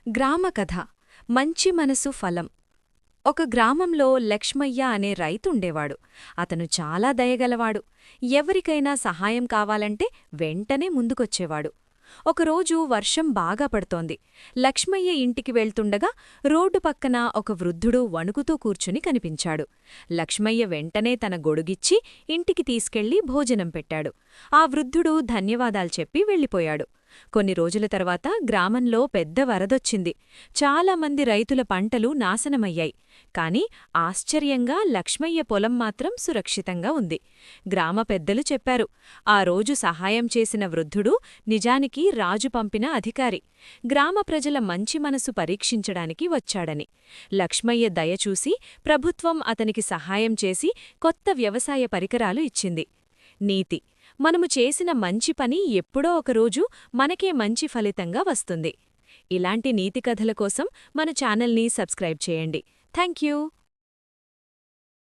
గ్రామ కథ మంచి మనసు ఫలం. ఒక గ్రామంలో లక్ష్మయ్య అనే రైతుండేవాడు. అతను చాలా దయగలవాడు. ఎవరికైనా సహాయం కావాలంటే వెంటనే ముందుకొచ్చేవాడు. ఒకరోజు వర్షం బాగా పడుతోంది. లక్ష్మయ్య ఇంటికి వెళ్తుండగా రోడ్డు పక్కన ఒక వృద్ధుడు వణుకుతూ కూర్చుని కనిపించాడు. లక్ష్మయ్య వెంటనే తన గొడుగిచ్చి ఇంటికి తీసుకెళ్లి భోజనం పెట్టాడు. ఆ వృద్ధుడు ధన్యవాదాలు చెప్పి వెళ్ళిపోయాడు. కొన్ని రోజుల తర్వాత గ్రామంలో పెద్ద వరదొచ్చింది. చాలామంది రైతుల పంటలు నాశనమయ్యాయి. కాని ఆశ్చర్యంగా లక్ష్మయ్య పొలం మాత్రం సురక్షితంగా ఉంది. గ్రామ పెద్దలు చెప్పారు, ఆ రోజు సహాయం చేసిన వృద్ధుడు నిజానికి రాజు పంపిన అధికారి. గ్రామ ప్రజల మంచి మనసు పరీక్షించడానికి వచ్చాడని. లక్ష్మయ్య దయచూసి ప్రభుత్వం అతనికి సహాయం చేసి కొత్త వ్యవసాయ పరికరాలు ఇచ్చింది. నీతి: మనము చేసిన మంచి పని ఎప్పుడో ఒకరోజు మనకే మంచి ఫలితంగా వస్తుంది. ఇలాంటి నీతి కథల కోసం మన ఛానల్ని సబ్స్క్రైబ్ చేయండి. థాంక్యూ.